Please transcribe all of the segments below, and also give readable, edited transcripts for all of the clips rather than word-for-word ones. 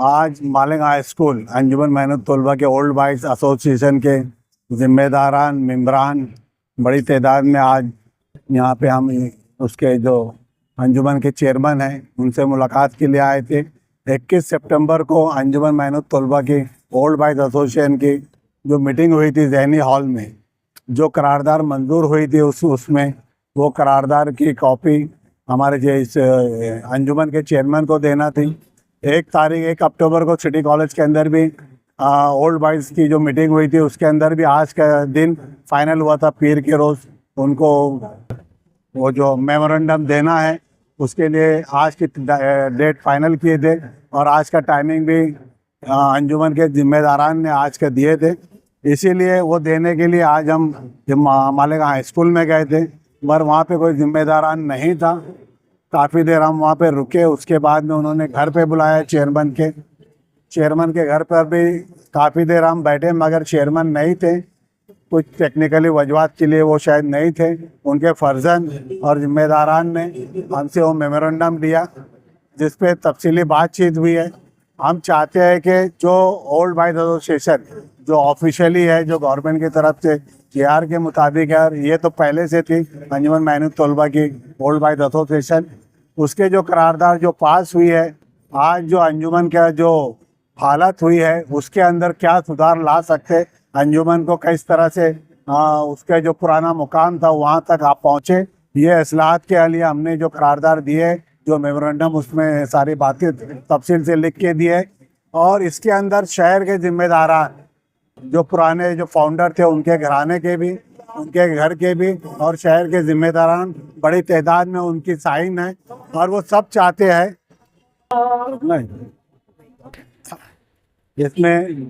आज मालिंग high school अंजुमन मेहनत तलबा के ओल्ड बॉयज़ एसोसिएशन के जिम्मेदारान मेम्बरान बड़ी तादाद में आज यहाँ पे हम उसके जो अंजुमन के चेयरमैन हैं उनसे मुलाकात के लिए आए थे। 21 सितंबर को अंजुमन मेहनत तलबा की ओल्ड बॉयज़ एसोसिएशन की जो मीटिंग हुई थी ज़हनी हॉल में, जो करारदार मंजूर हुई थी उसमें वो करारदार की कॉपी हमारे जो इस अंजुमन के चेयरमैन को देना थी। 1 अक्टूबर को सिटी कॉलेज के अंदर भी ओल्ड बॉयज़ की जो मीटिंग हुई थी उसके अंदर भी आज का दिन फाइनल हुआ था। पीर के रोज़ उनको वो जो मेमोरेंडम देना है उसके लिए आज की डेट फाइनल किए थे और आज का टाइमिंग भी अंजुमन के जिम्मेदारान ने आज के दिए थे। इसीलिए वो देने के लिए आज हम मालिक हाई स्कूल में गए थे, पर वहाँ पे कोई जिम्मेदारान नहीं था। काफ़ी देर हम वहाँ पे रुके, उसके बाद में उन्होंने घर पे बुलाया चेयरमैन के घर पर भी काफ़ी देर हम बैठे, मगर चेयरमैन नहीं थे। कुछ टेक्निकली वजूहात के लिए वो शायद नहीं थे। उनके फर्जन और जिम्मेदारान ने हमसे वो मेमोरेंडम दिया जिस पे तफसीली बातचीत हुई है। हम चाहते हैं कि जो ओल्ड बॉयज़ एसोसिएशन जो ऑफिशियली है, जो गवर्नमेंट की तरफ से जेआर के मुताबिक है, और ये तो पहले से थी अंजुमन मेहनत तलबा की ओल्ड बॉयज़ एसोसिएशन, उसके जो करारदार जो पास हुई है, आज जो अंजुमन का जो हालत हुई है उसके अंदर क्या सुधार ला सकते, अंजुमन को किस तरह से उसके जो पुराना मुकाम था वहाँ तक आप पहुँचे, ये इस्लाहत के लिए हमने जो करारदार दिए, जो मेमोरेंडम उसमें सारी बातें तफसील से लिख के दिए। और इसके अंदर शहर के जिम्मेदारान जो पुराने जो फाउंडर थे उनके घराने के भी, उनके घर के भी और शहर के जिम्मेदारान बड़ी तादाद में उनकी साइन है और वो सब चाहते हैं इसमें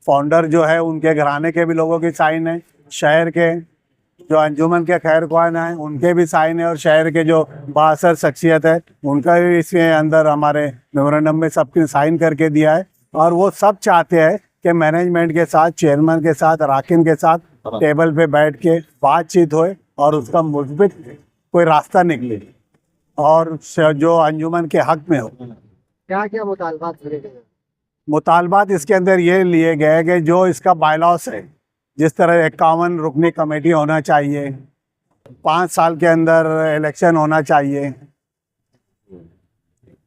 फाउंडर जो है उनके घराने के भी लोगों की साइन है, शहर के जो अंजुमन के खैर ख्वान हैं उनके भी साइन है और शहर के जो बासर शख्सियत है उनका भी इसमें अंदर हमारे मेमोरेंडम में सबकी साइन करके दिया है। और वो सब चाहते हैं कि मैनेजमेंट के साथ, चेयरमैन के साथ, अराकीन के साथ टेबल पे बैठ के बातचीत होए और उसका मुस्बित कोई रास्ता निकले और जो अंजुमन के हक में हो। क्या क्या मुतालबात इसके अंदर ये लिए गए कि जो इसका बायलॉस है, जिस तरह 51 रुकनी कमेटी होना चाहिए, 5 साल के अंदर इलेक्शन होना चाहिए,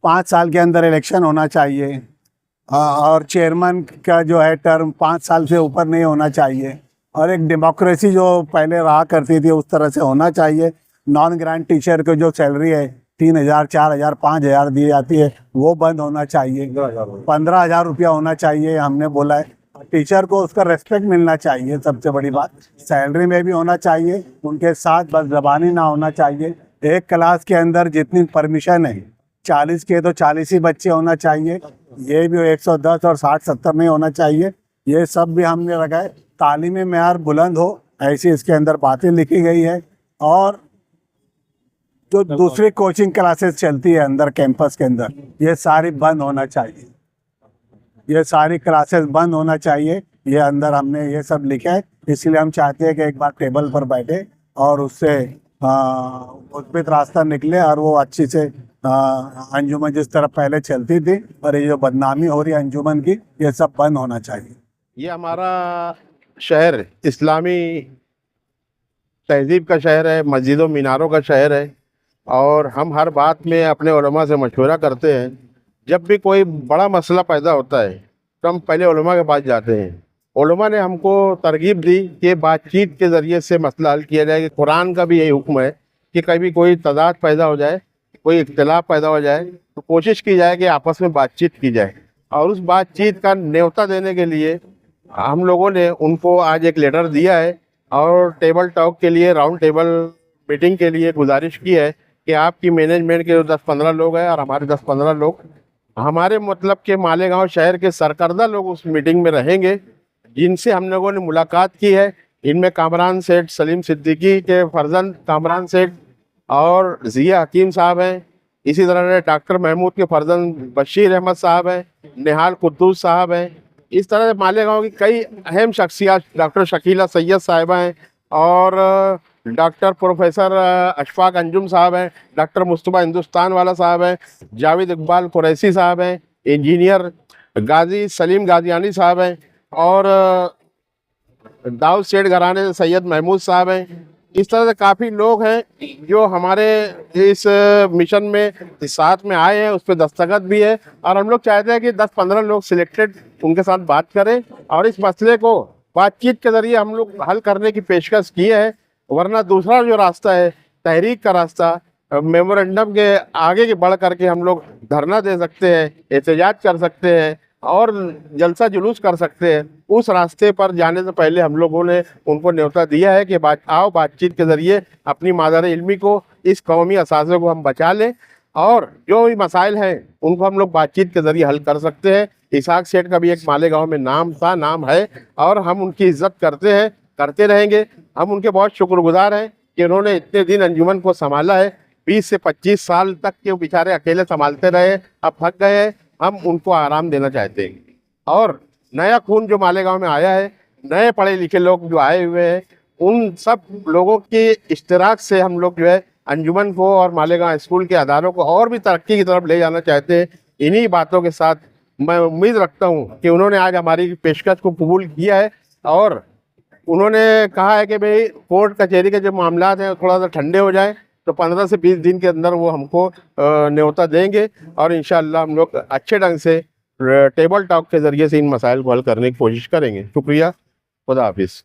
5 साल के अंदर इलेक्शन होना चाहिए और चेयरमैन का जो है टर्म 5 साल से ऊपर नहीं होना चाहिए और एक डेमोक्रेसी जो पहले रहा करती थी उस तरह से होना चाहिए। नॉन ग्रांट टीचर को जो सैलरी है 3,000, 4,000, 5,000 दी जाती है वो बंद होना चाहिए, 15,000 रुपया होना चाहिए। हमने बोला है टीचर को उसका रेस्पेक्ट मिलना चाहिए, सबसे बड़ी बात सैलरी में भी होना चाहिए, उनके साथ बदज़बानी ना होना चाहिए। एक क्लास के अंदर जितनी परमिशन है 40 के तो 40 ही बच्चे होना चाहिए, ये भी 110 और 60-70 नहीं होना चाहिए। ये सब भी हमने रखा है। तालीमी मेयार बुलंद हो ऐसी इसके अंदर बातें लिखी गई है। और जो दूसरी कोचिंग क्लासेस चलती है अंदर कैंपस के अंदर, ये सारी बंद होना चाहिए, ये सारी क्लासेस बंद होना चाहिए। ये अंदर हमने ये सब लिखा है, इसलिए हम चाहते हैं कि एक बार टेबल पर बैठे और उससे मुस्बित रास्ता निकले और वो अच्छी से अंजुमन जिस तरह पहले चलती थी और ये जो बदनामी हो रही है अंजुमन की, ये सब बंद होना चाहिए। ये हमारा शहर इस्लामी तहजीब का शहर है, मस्जिदों मीनारों का शहर है और हम हर बात में अपने उलमा से मशवरा करते हैं। जब भी कोई बड़ा मसला पैदा होता है तो हम पहले उलमा के पास जाते हैं। उलमा ने हमको तरगीब दी कि बातचीत के ज़रिए से मसला हल किया जाए। कुरान का भी यही हुक्म है कि कभी कोई तदाद पैदा हो जाए, कोई इख्तिलाफ पैदा हो जाए तो कोशिश की जाए कि आपस में बातचीत की जाए। और उस बातचीत का न्योता देने के लिए हम लोगों ने उनको आज एक लेटर दिया है और टेबल टॉक के लिए, राउंड टेबल मीटिंग के लिए गुजारिश की है कि आपकी मैनेजमेंट के 10-15 लोग हैं और हमारे 10-15 लोग, हमारे मतलब के मालेगांव शहर के सरकर्दा लोग उस मीटिंग में रहेंगे, जिनसे हम लोगों ने मुलाकात की है। इनमें कामरान सेठ सलीम सिद्दीकी के फर्जंद कामरान सेठ और ज़िया हकीम साहब हैं। इसी तरह डॉक्टर महमूद के फर्जंद बशीर अहमद साहब हैं, निहाल कुद्दूस साहब हैं। इस तरह से मालेगांव की कई अहम शख्सियत, डॉक्टर शकीला सैयद साहिबा हैं और डॉक्टर प्रोफेसर अशफाक अंजुम साहब हैं, डॉक्टर मुस्तफ़ा हिंदुस्तान वाला साहब हैं, जावेद इकबाल कुरैशी साहब हैं। इंजीनियर गाजी सलीम गाजियानी साहब हैं, और दाऊद सेठ घराने से सैयद महमूद साहब हैं। इस तरह से काफ़ी लोग हैं जो हमारे इस मिशन में साथ में आए हैं, उस पर दस्तखत भी है। और हम लोग चाहते हैं कि 10-15 लोग सिलेक्टेड उनके साथ बात करें और इस मसले को बातचीत के ज़रिए हम लोग हल करने की पेशकश की है। वरना दूसरा जो रास्ता है, तहरीक का रास्ता, मेमोरेंडम के आगे के बढ़ करके हम लोग धरना दे सकते हैं, एहतजाज कर सकते हैं और जलसा जुलूस कर सकते हैं। उस रास्ते पर जाने से पहले हम लोगों ने उनको न्योता दिया है कि बातचीत के ज़रिए अपनी मादर इल्मी को, इस कौमी असासे को हम बचा लें, और जो भी मसाइल हैं उनको हम लोग बातचीत के ज़रिए हल कर सकते हैं। इसहाक सेठ का भी एक मालेगांव में नाम था, नाम है, और हम उनकी इज्जत करते हैं, करते रहेंगे। हम उनके बहुत शुक्रगुजार हैं कि उन्होंने इतने दिन अंजुमन को संभाला है। 20 से 25 साल तक के वो बेचारे अकेले संभालते रहे, अब थक गए हैं। हम उनको आराम देना चाहते हैं। और नया खून जो मालेगांव में आया है, नए पढ़े लिखे लोग जो आए हुए हैं, उन सब लोगों के इश्तराक से हम लोग जो है अंजुमन को और मालेगांव स्कूल के अदारों को और भी तरक्की की तरफ ले जाना चाहते हैं। इन्हीं बातों के साथ मैं उम्मीद रखता हूँ कि उन्होंने आज हमारी पेशकश को कबूल किया है, और उन्होंने कहा है कि भाई कोर्ट कचहरी के जो मामला हैं थोड़ा सा ठंडे हो जाएं तो 15 से 20 दिन के अंदर वो हमको न्योता देंगे, और इंशाअल्लाह हम लोग अच्छे ढंग से टेबल टॉक के ज़रिए से इन मसाइल को हल करने की कोशिश करेंगे। शुक्रिया, खुदा हाफिज़।